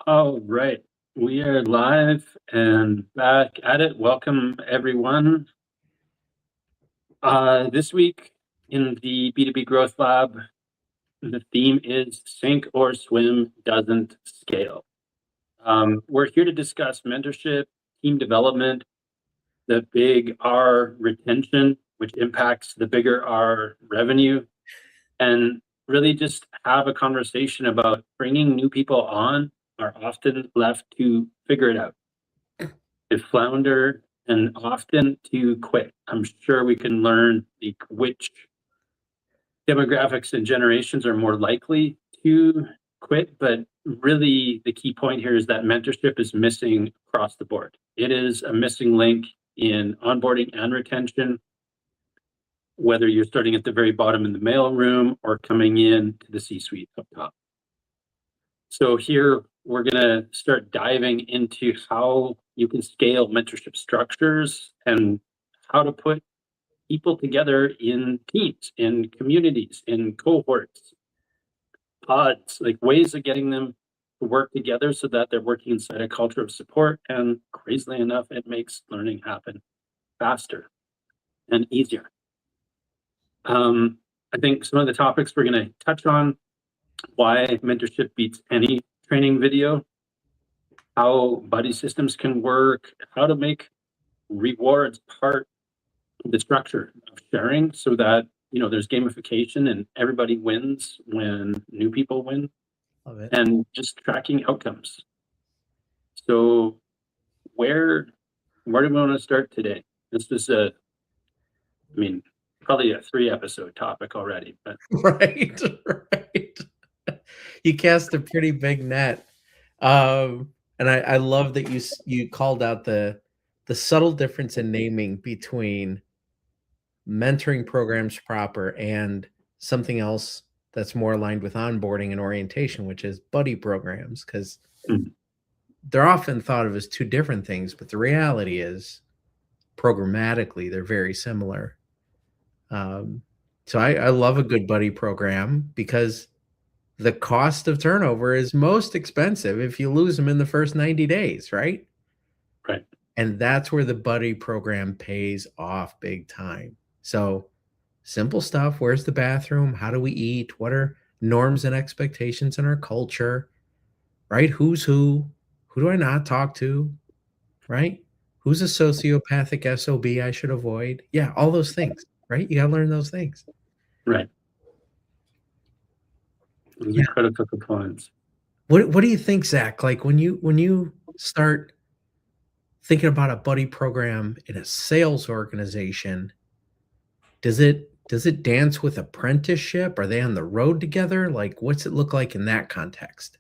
All right, we are live and back at it. Welcome, everyone. This week in the B2B Growth Lab, the theme is Sink or Swim Doesn't Scale. We're here to discuss mentorship, team development, the big R retention, which impacts the bigger R revenue, and really just have a conversation about bringing new people on are often left to figure it out, to flounder, and often to quit. I'm sure we can learn which demographics and generations are more likely to quit, but really the key point here is that mentorship is missing across the board. It is a missing link in onboarding and retention, whether you're starting at the very bottom in the mail room or coming in to the C-suite up top. So here we're going to start diving into how you can scale mentorship structures and how to put people together in teams, in communities, in cohorts, pods, like ways of getting them to work together so that they're working inside a culture of support. And crazily enough, it makes learning happen faster and easier. I think some of the topics we're going to touch on: why mentorship beats any training video, how buddy systems can work, how to make rewards part of the structure of sharing so that there's gamification and everybody wins when new people win. Love it. And just tracking outcomes. So where do we want to start today? This is probably a 3-episode topic already, but Right. You cast a pretty big net. And I love that you called out the subtle difference in naming between mentoring programs proper and something else that's more aligned with onboarding and orientation, which is buddy programs, because they're often thought of as two different things, but the reality is programmatically they're very similar. So I love a good buddy program because the cost of turnover is most expensive if you lose them in the first 90 days, right? Right. And that's where the buddy program pays off big time. So simple stuff. Where's the bathroom? How do we eat? What are norms and expectations in our culture? Right? Who's who? Who do I not talk to? Right? Who's a sociopathic SOB I should avoid? Yeah, all those things, right? You got to learn those things. Right. Those are critical components. What do you think, Zach? Like when you start thinking about a buddy program in a sales organization, does it dance with apprenticeship? Are they on the road together? Like, what's it look like in that context?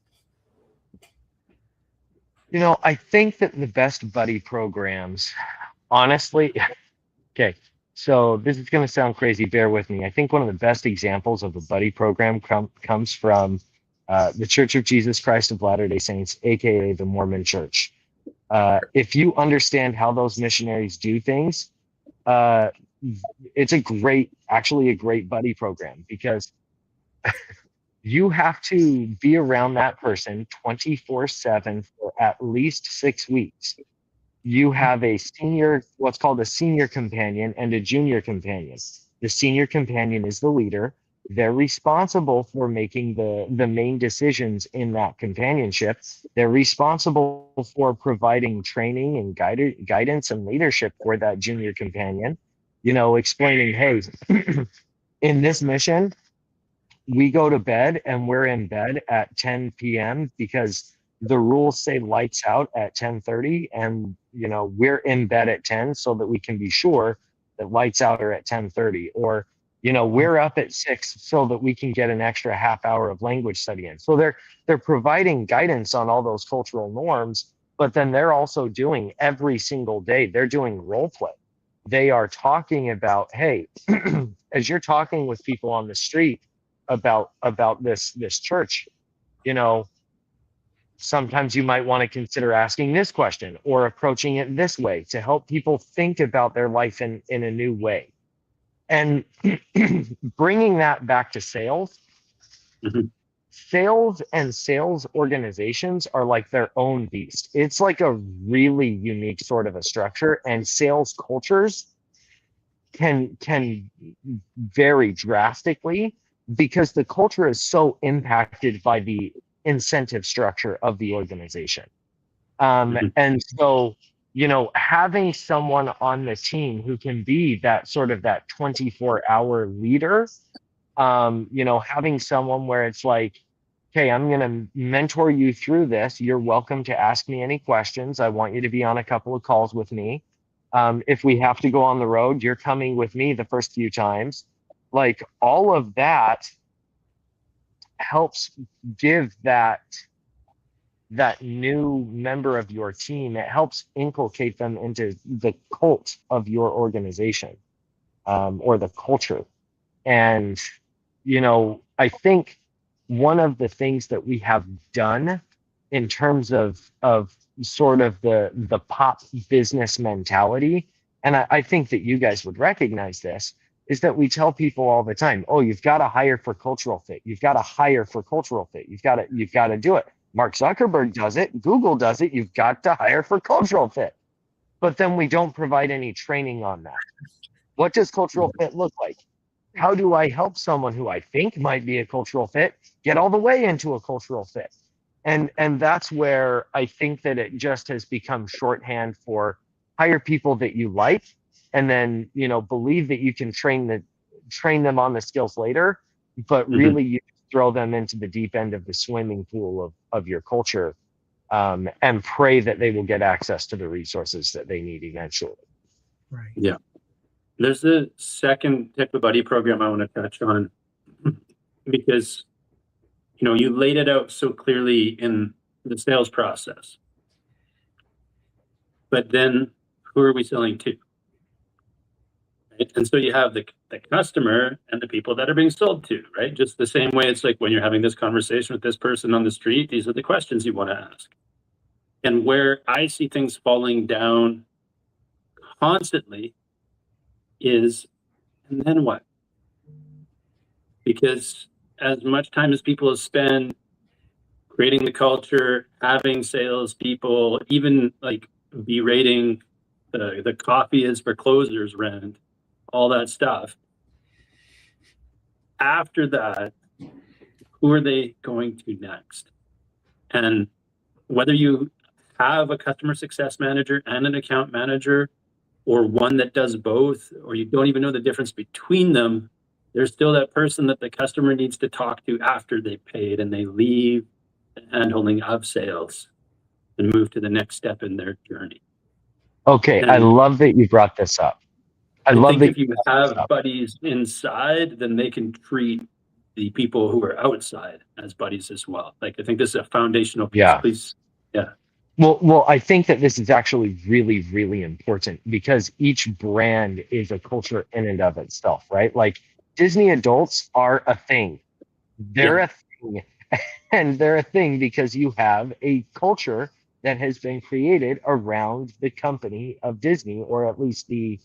I think that the best buddy programs, honestly, okay, so this is going to sound crazy. Bear with me. I think one of the best examples of a buddy program comes from the Church of Jesus Christ of Latter-day Saints, aka the Mormon Church. If you understand how those missionaries do things, it's actually a great buddy program, because you have to be around that person 24/7 for at least 6 weeks. You have what's called a senior companion and a junior companion. The senior companion is the leader. They're responsible for making the main decisions in that companionship. They're responsible for providing training and guidance and leadership for that junior companion, explaining, hey, in this mission, we go to bed and we're in bed at 10 p.m. because the rules say lights out at 10:30, and we're in bed at 10 so that we can be sure that lights out are at 10:30, or we're up at 6 so that we can get an extra half hour of language study in. So they're providing guidance on all those cultural norms, but then they're also doing every single day, they're doing role play. They are talking about, hey, as you're talking with people on the street about this church, sometimes you might want to consider asking this question or approaching it this way to help people think about their life in a new way. And bringing that back to sales, sales and sales organizations are like their own beast. It's like a really unique sort of a structure, and sales cultures can vary drastically because the culture is so impacted by the incentive structure of the organization. And so, you know, having someone on the team who can be that sort of that 24-hour leader, you know, having someone where it's like, okay, I'm going to mentor you through this. You're welcome to ask me any questions. I want you to be on a couple of calls with me. If we have to go on the road, you're coming with me the first few times. Like, all of that helps give that new member of your team, it helps inculcate them into the cult of your organization, or the culture. And, you know, I think one of the things that we have done in terms of sort of the pop business mentality, and I think that you guys would recognize this, is that we tell people all the time, oh, you've got to hire for cultural fit. You've got to hire for cultural fit. You've got to do it. Mark Zuckerberg does it. Google does it. You've got to hire for cultural fit. But then we don't provide any training on that. What does cultural fit look like? How do I help someone who I think might be a cultural fit get all the way into a cultural fit? And that's where I think that it just has become shorthand for hire people that you like, and then, you know, believe that you can train them on the skills later, but really you throw them into the deep end of the swimming pool of your culture, and pray that they will get access to the resources that they need eventually. Right. Yeah. There's a second type of buddy program I want to touch on, because, you know, you laid it out so clearly in the sales process. But then who are we selling to? Right? And so you have the customer and the people that are being sold to, right? Just the same way it's like when you're having this conversation with this person on the street, these are the questions you want to ask. And where I see things falling down constantly is, and then what? Because as much time as people have spent creating the culture, having salespeople, even like berating the coffee is for closers rent, all that stuff. After that, who are they going to next? And whether you have a customer success manager and an account manager, or one that does both, or you don't even know the difference between them, there's still that person that the customer needs to talk to after they paid and they leave the handholding of sales and move to the next step in their journey. Okay, And I love that you brought this up. I think if you have buddies inside, then they can treat the people who are outside as buddies as well. Like, I think this is a foundational piece. Yeah. Please. Yeah. Well, I think that this is actually really, really important, because each brand is a culture in and of itself, right? Like, Disney adults are a thing. They're a thing. And they're a thing because you have a culture that has been created around the company of Disney, or at least the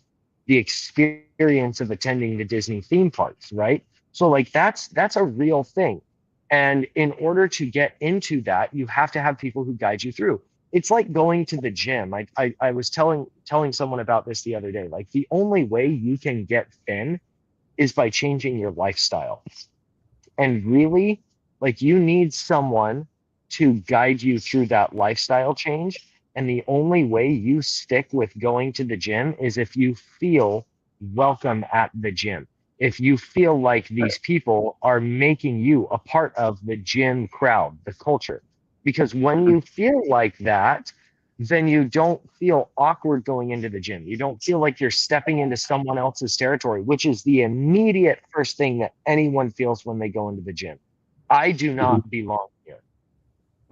experience of attending the Disney theme parks, right? So like that's a real thing. And in order to get into that, you have to have people who guide you through. It's like going to the gym. I was telling someone about this the other day. Like, the only way you can get thin is by changing your lifestyle. And really, like, you need someone to guide you through that lifestyle change. And the only way you stick with going to the gym is if you feel welcome at the gym. If you feel like these people are making you a part of the gym crowd, the culture. Because when you feel like that, then you don't feel awkward going into the gym. You don't feel like you're stepping into someone else's territory, which is the immediate first thing that anyone feels when they go into the gym. I do not belong here.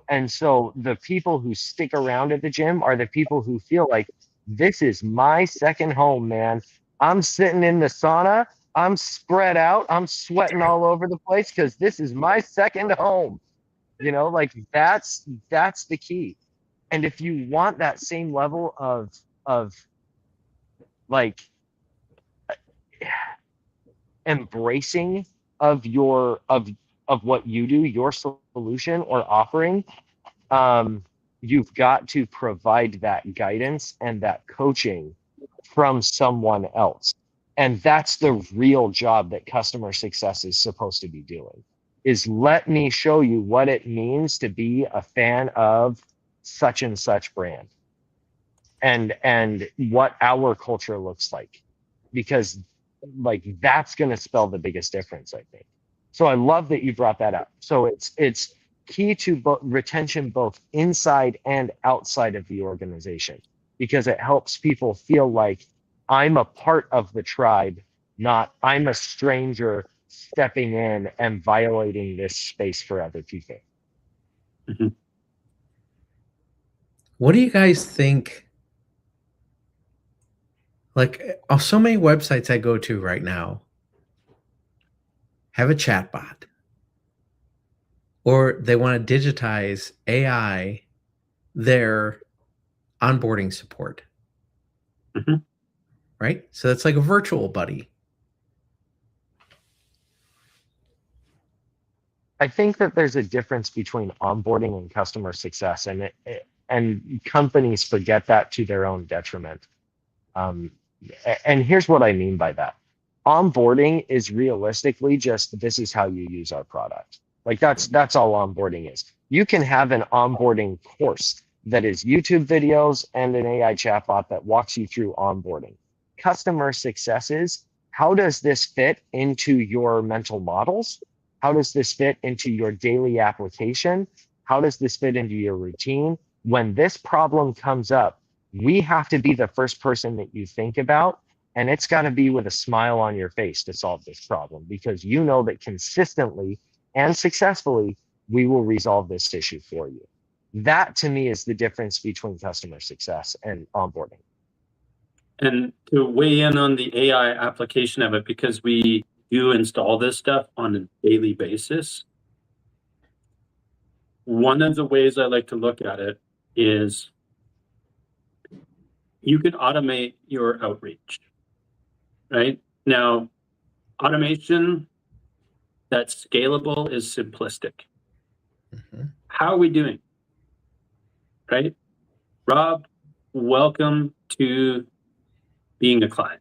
And so the people who stick around at the gym are the people who feel like, this is my second home, man. I'm sitting in the sauna. I'm spread out. I'm sweating all over the place because this is my second home. You know, like, that's the key. And if you want that same level of like embracing of of what you do, your solution or offering, you've got to provide that guidance and that coaching from someone else. And that's the real job that customer success is supposed to be doing, is let me show you what it means to be a fan of such and such brand, and what our culture looks like, because like that's going to spell the biggest difference, I think. So I love that you brought that up. So it's key to retention both inside and outside of the organization, because it helps people feel like I'm a part of the tribe, not I'm a stranger stepping in and violating this space for other people. Mm-hmm. What do you guys think? Like, so many websites I go to right now have a chatbot, or they want to digitize AI their onboarding support. Mm-hmm. Right? So that's like a virtual buddy. I think that there's a difference between onboarding and customer success, and companies forget that to their own detriment. And here's what I mean by that. Onboarding is realistically just, this is how you use our product. Like that's all onboarding is. You can have an onboarding course that is YouTube videos and an AI chatbot that walks you through onboarding. Customer success is, how does this fit into your mental models? How does this fit into your daily application? How does this fit into your routine? When this problem comes up, we have to be the first person that you think about, and it's got to be with a smile on your face to solve this problem, because you know that consistently and successfully, we will resolve this issue for you. That to me is the difference between customer success and onboarding. And to weigh in on the AI application of it, because we do install this stuff on a daily basis, one of the ways I like to look at it is you can automate your outreach, right? Now, automation that's scalable is simplistic. Mm-hmm. How are we doing? Right? Rob, welcome to being a client.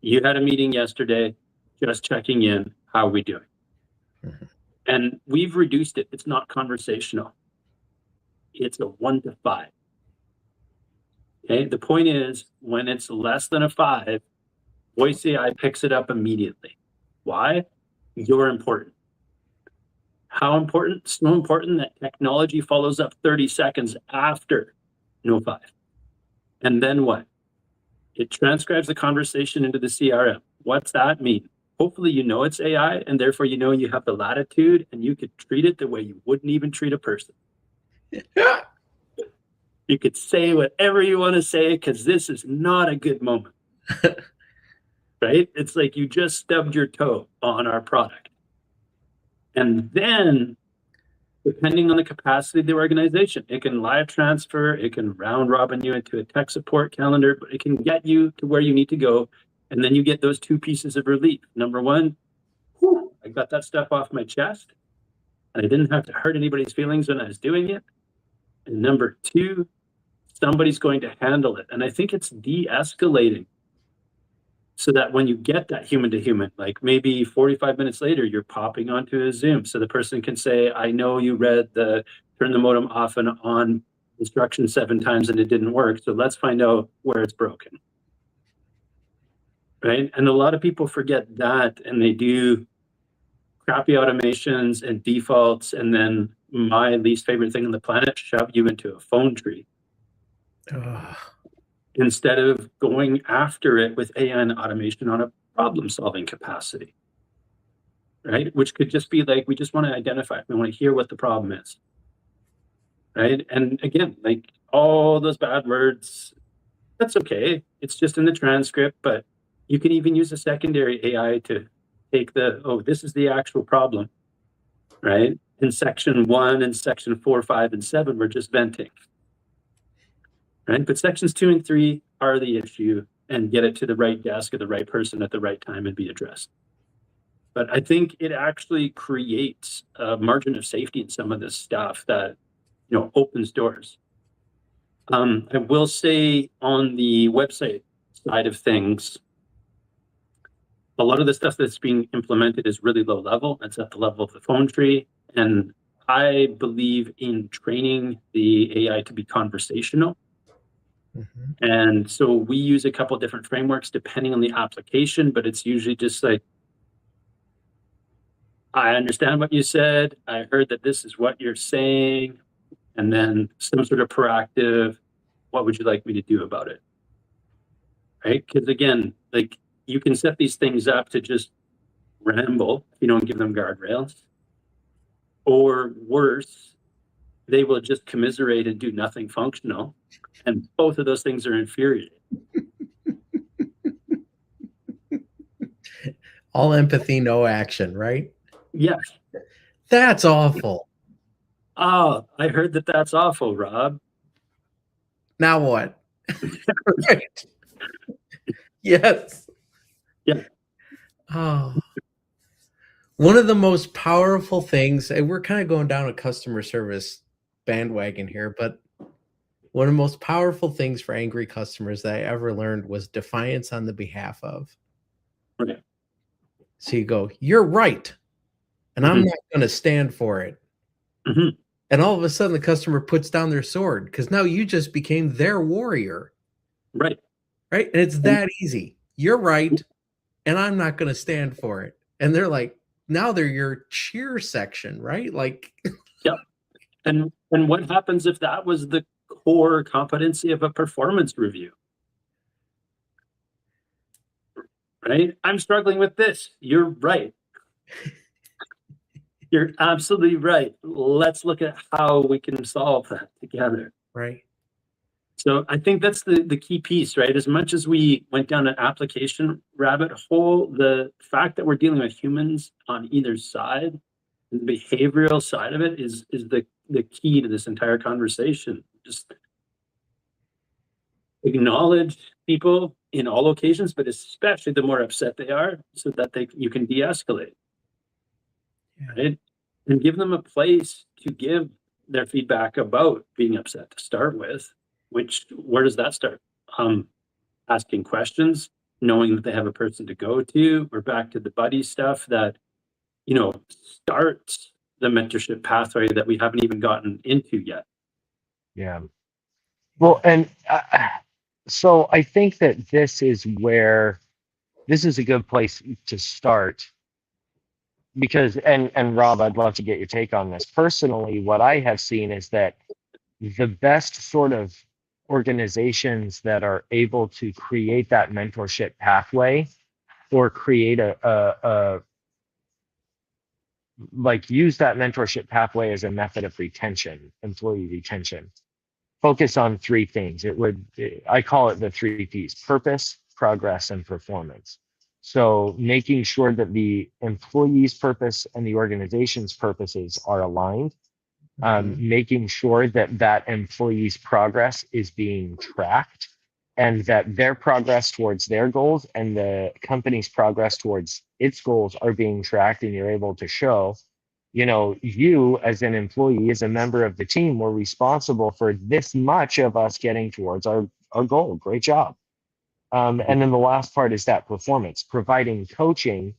You had a meeting yesterday, just checking in. How are we doing? Mm-hmm. And we've reduced it. It's not conversational. It's a 1 to 5. Okay. The point is, when it's less than a 5, voice AI picks it up immediately. Why? You're important. How important? So important that technology follows up 30 seconds after no 5. And then what? It transcribes the conversation into the CRM. What's that mean? Hopefully you know it's AI, and therefore you know you have the latitude and you could treat it the way you wouldn't even treat a person. You could say whatever you want to say, because this is not a good moment. Right? It's like you just stubbed your toe on our product. And then, depending on the capacity of the organization, it can live transfer, it can round robin you into a tech support calendar, but it can get you to where you need to go. And then you get those 2 pieces of relief. Number 1, whew, I got that stuff off my chest, and I didn't have to hurt anybody's feelings when I was doing it. And number 2, somebody's going to handle it. And I think it's de-escalating, so that when you get that human to human, like maybe 45 minutes later, you're popping onto a Zoom. So the person can say, I know you read the turn the modem off and on instruction 7 times and it didn't work. So let's find out where it's broken. Right? And a lot of people forget that, and they do crappy automations and defaults. And then my least favorite thing on the planet, shove you into a phone tree. Instead of going after it with AI and automation on a problem-solving capacity, right? Which could just be like, we just want to identify, we want to hear what the problem is, right? And again, like all those bad words, that's okay. It's just in the transcript, but you can even use a secondary AI to take this is the actual problem, right? In section 1 and section 4, 5, and 7, we're just venting. Right? But sections 2 and 3 are the issue, and get it to the right desk at the right person at the right time and be addressed. But I think it actually creates a margin of safety in some of this stuff that, opens doors. I will say on the website side of things, a lot of the stuff that's being implemented is really low level. It's at the level of the phone tree. And I believe in training the AI to be conversational. And so we use a couple different frameworks depending on the application, but it's usually just like, I understand what you said. I heard that this is what you're saying. And then some sort of proactive, what would you like me to do about it? Right? Because again, like you can set these things up to just ramble if you don't give them guardrails. Or worse, they will just commiserate and do nothing functional. And both of those things are infuriating. All empathy, no action, right? Yes. That's awful. Oh, I heard that that's awful, Rob. Now what? Right. Yes. Yeah. Oh. One of the most powerful things, and we're kind of going down a customer service bandwagon here, but one of the most powerful things for angry customers that I ever learned was defiance on the behalf of. Right. So you go, you're right, and I'm not going to stand for it. And all of a sudden, the customer puts down their sword because now you just became their warrior. Right. Right. And it's that easy. You're right, and I'm not going to stand for it. And they're like, now they're your cheer section, right? Like, yeah. And what happens if that was the core competency of a performance review? Right? I'm struggling with this. You're right. You're absolutely right. Let's look at how we can solve that together. Right. So I think that's the key piece, right? As much as we went down an application rabbit hole, the fact that we're dealing with humans on either side, the behavioral side of it is the key to this entire conversation. Just acknowledge people in all occasions, but especially the more upset they are, so that you can de-escalate. Yeah. Right? And give them a place to give their feedback about being upset to start with. Where does that start? Asking questions, knowing that they have a person to go to. We're back to the buddy stuff that, starts the mentorship pathway that we haven't even gotten into yet. Yeah. Well, and so I think that this is a good place to start, because, and Rob, I'd love to get your take on this. Personally, what I have seen is that the best sort of organizations that are able to create that mentorship pathway, or create use that mentorship pathway as a method of employee retention, focus on three things. I call it the 3 Ps: purpose, progress, and performance. So making sure that the employee's purpose and the organization's purposes are aligned, making sure that employee's progress is being tracked, and that their progress towards their goals and the company's progress towards its goals are being tracked, and you're able to show, you as an employee, as a member of the team, were responsible for this much of us getting towards our goal. Great job. And then the last part is that performance, providing coaching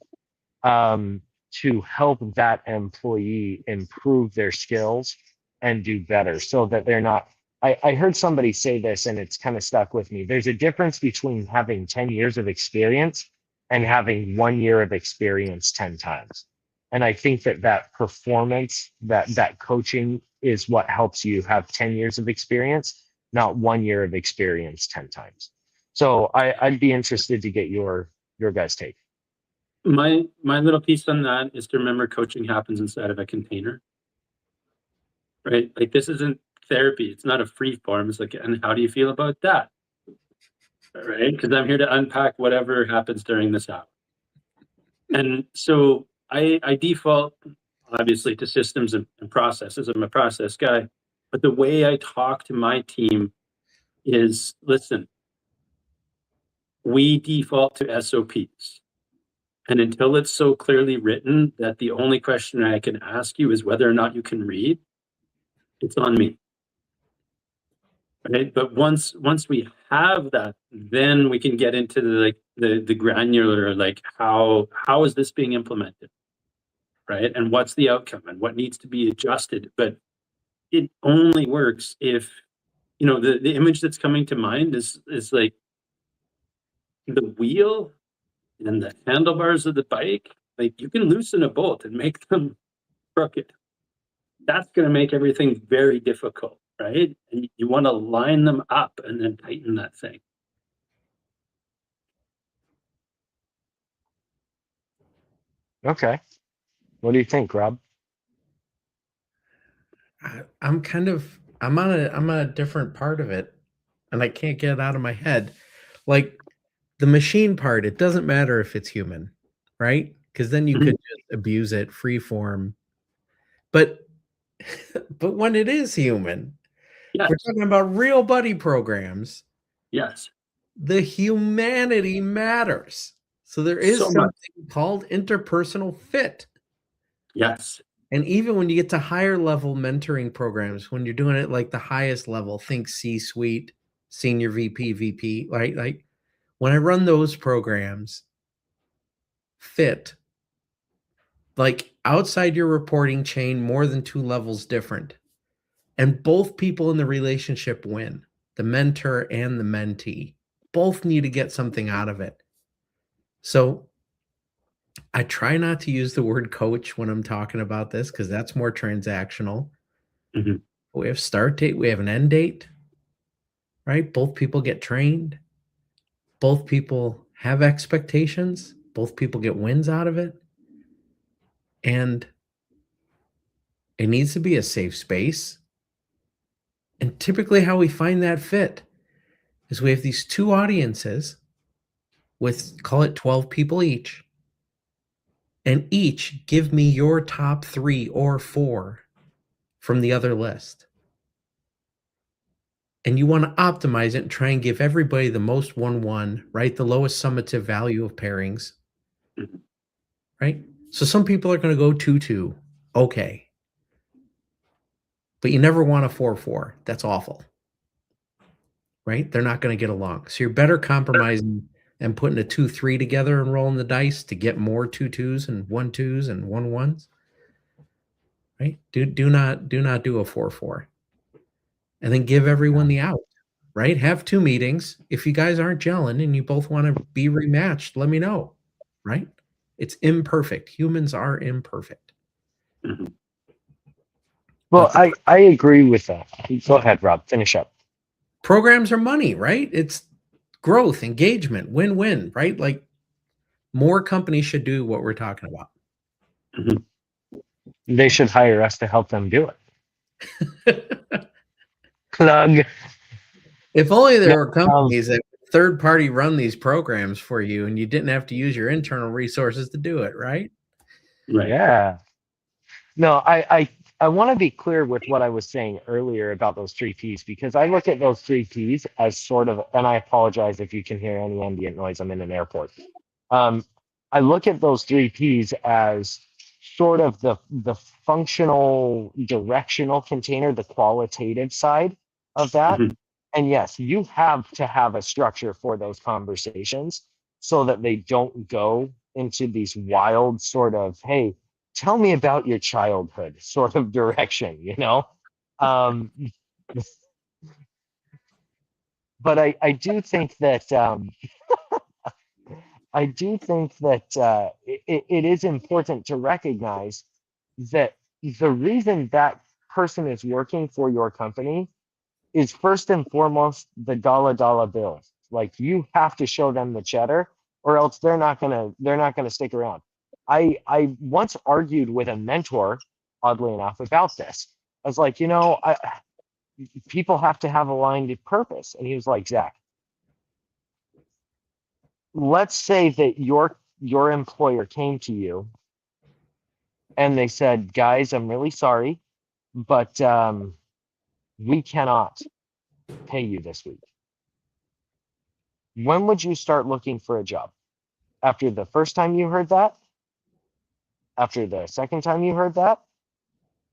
to help that employee improve their skills and do better, so that they're not. I heard somebody say this, and it's kind of stuck with me. There's a difference between having 10 years of experience and having 1 year of experience 10 times. And I think that performance, that coaching is what helps you have 10 years of experience, not 1 year of experience 10 times. So I'd be interested to get your guys' take. My little piece on that is to remember coaching happens inside of a container, right? Like, this isn't therapy. It's not a free form. It's like, and how do you feel about that? Right? Because I'm here to unpack whatever happens during this hour. And so I default, obviously, to systems and processes. I'm a process guy. But the way I talk to my team is, listen, we default to SOPs. And until it's so clearly written that the only question I can ask you is whether or not you can read, it's on me. Right? But once we have that, then we can get into the granular, like how is this being implemented? Right? And what's the outcome and what needs to be adjusted? But it only works if, you know, the image that's coming to mind is like the wheel and the handlebars of the bike. Like, you can loosen a bolt and make them crooked. That's going to make everything very difficult, right? And you want to line them up and then tighten that thing. Okay. What do you think, Rob? I'm on a different part of it, and I can't get it out of my head. Like the machine part, it doesn't matter if it's human, right? Because then you could just abuse it, free form. But but when it is human, Yes. we're talking about real buddy programs. Yes. The humanity matters. So there is So much. something called interpersonal fit. Yes. And even when you get to higher level mentoring programs, when you're doing it like the highest level, think C-suite, senior VP, right? Like when I run those programs, fit, like outside your reporting chain, more than 2 levels different. And both people in the relationship win, the mentor and the mentee. Both need to get something out of it. So I try not to use the word coach when I'm talking about this because that's more transactional. Mhm. We have start date, we have an end date, right? Both people get trained. Both people have expectations. Both people get wins out of it. And it needs to be a safe space. And typically how we find that fit is we have these two audiences with, call it 12 people each, and each give me your top 3 or 4 from the other list. And you want to optimize it and try and give everybody the most 1-1, right? The lowest summative value of pairings, Mhm. right? So some people are going to go 2-2. Okay. But you never want a 4-4. That's awful, right? They're not going to get along. So you're better compromising and putting a 2-3 together and rolling the dice to get more 2-2s and 1-2s and 1-1s, right? Do not do a 4-4. And then give everyone the out, right? Have 2 meetings. If you guys aren't gelling and you both want to be rematched, let me know, right? It's imperfect. Humans are imperfect. Mhm. Well, But I agree with that. Go ahead, Rob. Finish up. programs are money, right? It's growth, engagement, win-win, right? Like more companies should do what we're talking about. Mhm. They should hire us to help them do it. Plug. If only there were No, companies that third party run these programs for you and you didn't have to use your internal resources to do it, right? Right. yeah. No, I want to be clear with what I was saying earlier about those 3 Ps because I look at those 3 Ps as sort of, and I apologize if you can hear any ambient noise. I'm in an airport. I look at those 3 Ps as sort of the functional directional container, the qualitative side of that. Mhm. And yes, you have to have a structure for those conversations so that they don't go into these wild sort of, hey, tell me about your childhood sort of direction, you know? Um, but I do think that it is important to recognize that the reason that person is working for your company is first and foremost the dollar bill. Like you have to show them the cheddar, or else they're not gonna stick around. I once argued with a mentor, oddly enough, about this. I was like, people have to have aligned purpose, and he was like, Zach, let's say that your employer came to you and they said, guys, I'm really sorry, but we cannot pay you this week. When would you start looking for a job? After the first time you heard that, after the second time you heard that,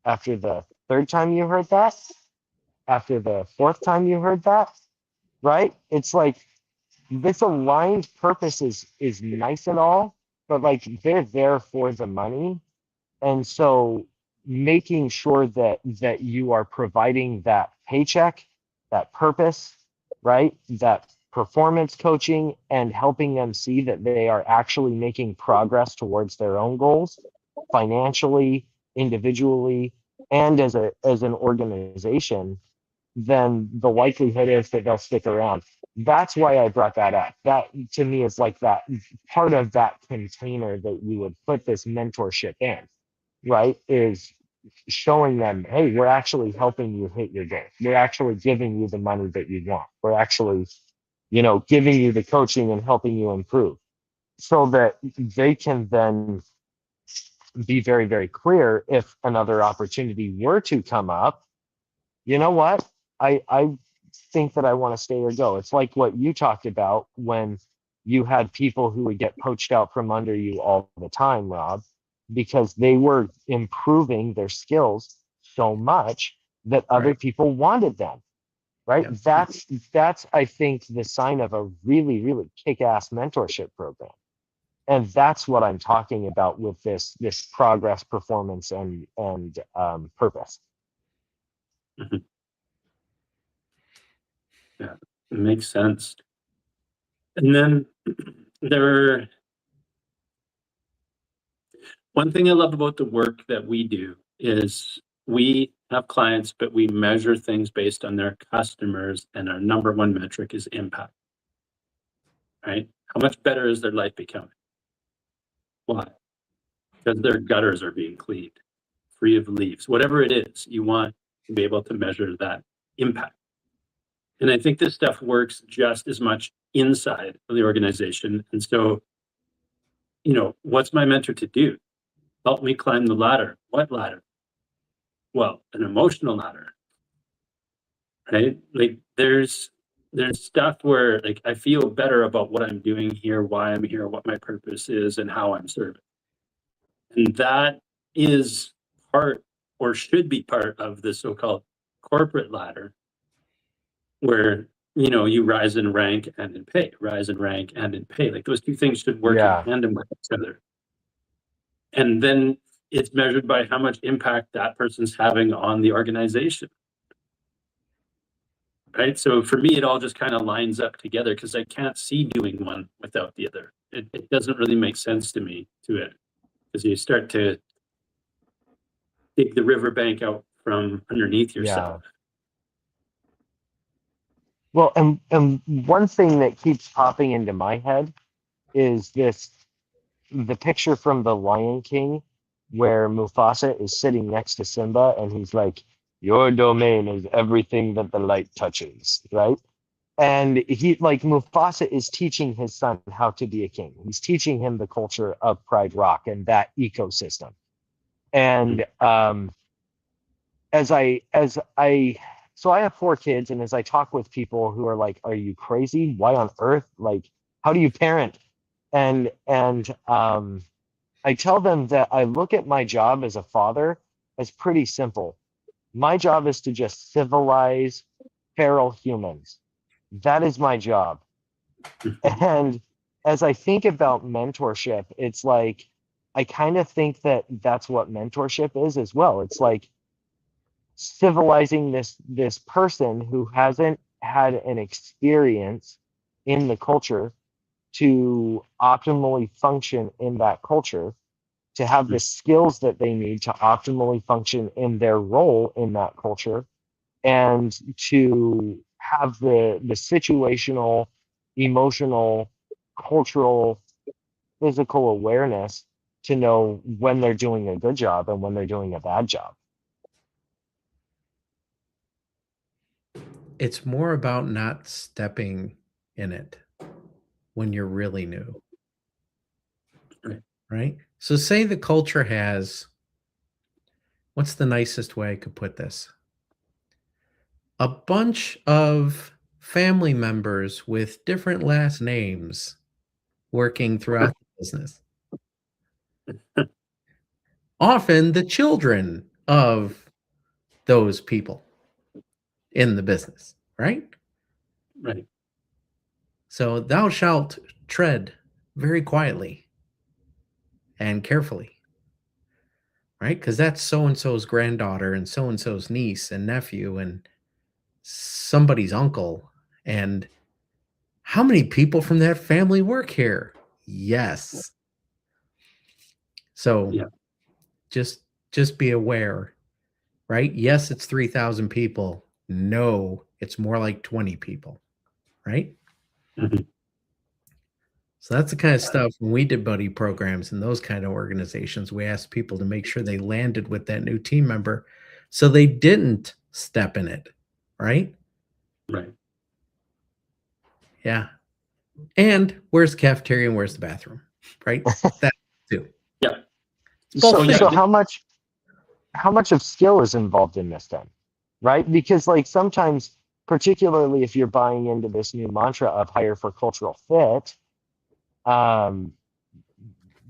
after the third time you heard that, after the fourth time you heard that, right? It's like this aligned purpose is nice and all, but like they're there for the money. And so making sure that you are providing that paycheck, that purpose, right? That performance coaching and helping them see that they are actually making progress towards their own goals financially, individually, and as an organization, then the likelihood is that they'll stick around. That's why I brought that up. That to me is like that part of that container that you would put this mentorship in, right? Is showing them, hey, we're actually helping you hit your goal. We're actually giving you the money that you want. We're actually, giving you the coaching and helping you improve so that they can then be very, very clear if another opportunity were to come up. You know what? I think that I want to stay or go. It's like what you talked about when you had people who would get poached out from under you all the time, Rob, because they were improving their skills so much that other people wanted them, right? Yep. That's I think the sign of a really, really kick-ass mentorship program. And that's what I'm talking about with this progress, performance, and purpose. Mhm. Yeah, it makes sense. And then one thing I love about the work that we do is we have clients, but we measure things based on their customers, and our number one metric is impact, right? How much better is their life becoming? Why? Because their gutters are being cleaned, free of leaves. Whatever it is, you want to be able to measure that impact. And I think this stuff works just as much inside of the organization. And so, what's my mentor to do? Help me climb the ladder. What ladder? Well, an emotional ladder, right? Like there's stuff where like I feel better about what I'm doing here, why I'm here, what my purpose is, and how I'm serving. And that is part, or should be part, of the so-called corporate ladder, where you rise in rank and in pay, rise in rank and in pay. Like those two things should work in tandem with each other. And then it's measured by how much impact that person's having on the organization. Right. So for me, it all just kind of lines up together because I can't see doing one without the other. It doesn't really make sense to me because you start to dig the riverbank out from underneath yourself. Well, and one thing that keeps popping into my head is the picture from The Lion King where Mufasa is sitting next to Simba and he's like, your domain is everything that the light touches, right? And Mufasa is teaching his son how to be a king. He's teaching him the culture of Pride Rock and that ecosystem. And so I have 4 kids, and as I talk with people who are like, are you crazy? Why on earth? Like, how do you parent? And I tell them that I look at my job as a father as pretty simple. My job is to just civilize feral humans. That is my job. And as I think about mentorship, it's like, I kind of think that that's what mentorship is as well. It's like civilizing this person who hasn't had an experience in the culture to optimally function in that culture, to have the skills that they need to optimally function in their role in that culture, and to have the situational, emotional, cultural, physical awareness to know when they're doing a good job and when they're doing a bad job. It's more about not stepping in it when you're really new. Right? So say the culture has, what's the nicest way I could put this? A bunch of family members with different last names working throughout the business. Often the children of those people in the business, right? Right. So thou shalt tread very quietly and carefully, right? Because that's so-and-so's granddaughter and so-and-so's niece and nephew and somebody's uncle. And how many people from that family work here? Yes. So Yeah. just be aware, right? Yes, it's 3,000 people. No, it's more like 20 people, right? Mhm. So that's the kind of stuff when we did buddy programs and those kind of organizations, we asked people to make sure they landed with that new team member so they didn't step in it, right? Right. Yeah. And where's the cafeteria and where's the bathroom, right? That too. Yeah. So, yeah, so how much of skill is involved in this then, right? Because like sometimes, particularly if you're buying into this new mantra of hire for cultural fit,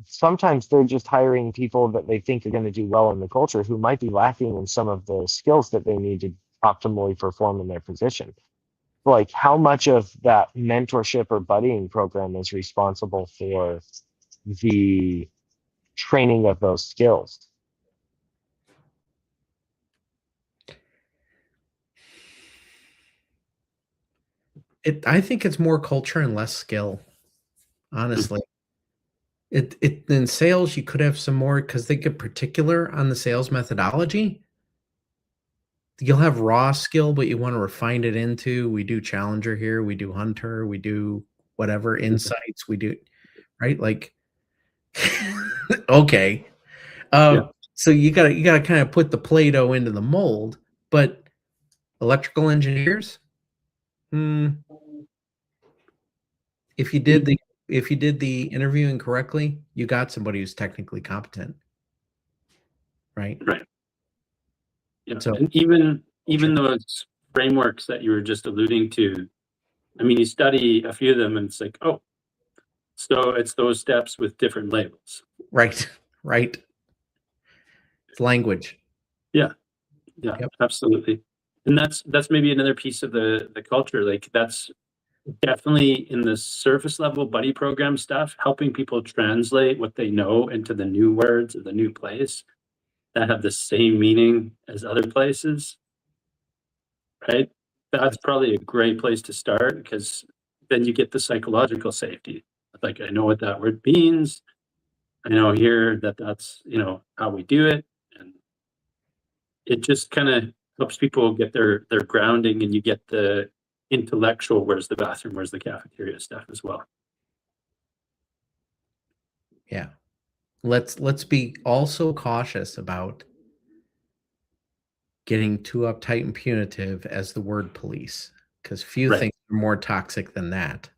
sometimes they're just hiring people that they think are going to do well in the culture who might be lacking in some of the skills that they need to optimally perform in their position. Like how much of that mentorship or buddying program is responsible for the training of those skills? I think it's more culture and less skill, honestly. It in sales, you could have some more because they get particular on the sales methodology. You'll have raw skill, but you want to refine it into we do challenger here, we do hunter, we do whatever insights, we do right? Like okay. Yeah. So you gotta kind of put the Play-Doh into the mold, but electrical engineers, if you did the interviewing correctly, you got somebody who's technically competent, right? Right. Yeah. So And even those frameworks that you were just alluding to, I mean, you study a few of them and it's like, oh, so it's those steps with different labels. right. It's language. Yeah. Yeah, Yep. absolutely. And that's maybe another piece of the culture. Like that's definitely in the surface level buddy program stuff, helping people translate what they know into the new words of the new place that have the same meaning as other places. Right? That's probably a great place to start because then you get the psychological safety. Like I know what that word means. I know here that that's, how we do it. And it just kind of helps people get their grounding, and you get the intellectual where's the bathroom, where's the cafeteria stuff as well. Yeah. Let's be also cautious about getting too uptight and punitive as the word police, because few Right. things are more toxic than that.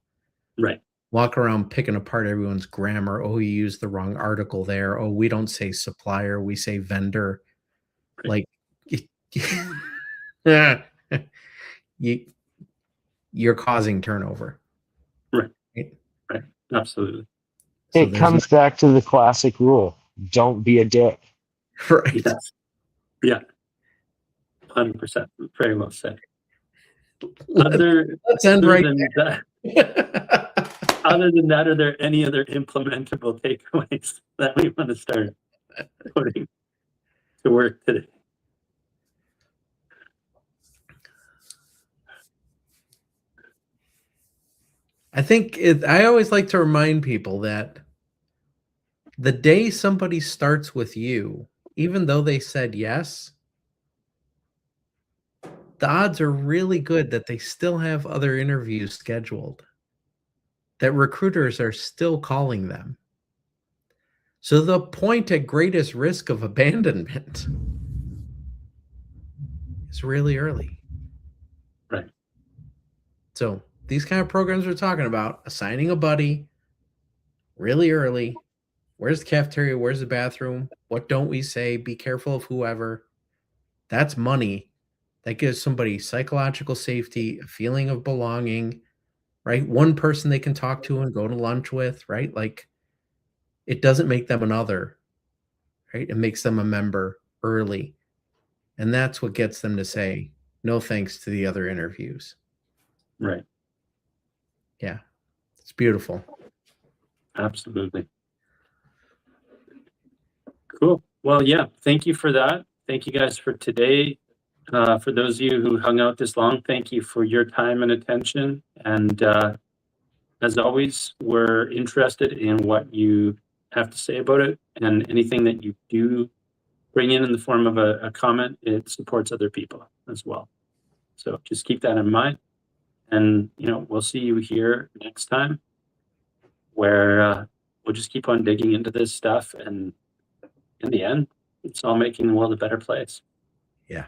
Right. Walk around picking apart everyone's grammar. Oh, you used the wrong article there. Oh, we don't say supplier, we say vendor. Right. Like you're causing turnover. Right. Right. Absolutely. So It comes back to the classic rule: don't be a dick. Right. Yes. Yeah. 100%. Very well said. Let's end right there. Other than that, are there any other implementable takeaways that we want to start putting to work today? I always like to remind people that the day somebody starts with you, even though they said yes, the odds are really good that they still have other interviews scheduled, that recruiters are still calling them. So the point at greatest risk of abandonment is really early. Right. So these kind of programs we're talking about, assigning a buddy really early. Where's the cafeteria? Where's the bathroom? What don't we say? Be careful of whoever. That's money. That gives somebody psychological safety, a feeling of belonging, right? One person they can talk to and go to lunch with, right? Like, it doesn't make them another, right? It makes them a member early. And that's what gets them to say no thanks to the other interviews. Right. Yeah. It's beautiful. Absolutely. Cool. Well, yeah, thank you for that. Thank you guys for today. For those of you who hung out this long, thank you for your time and attention. And as always, we're interested in what you have to say about it, and anything that you do bring in the form of a comment, it supports other people as well. So just keep that in mind. And, we'll see you here next time, where we'll just keep on digging into this stuff. And in the end, it's all making the world a better place. Yeah.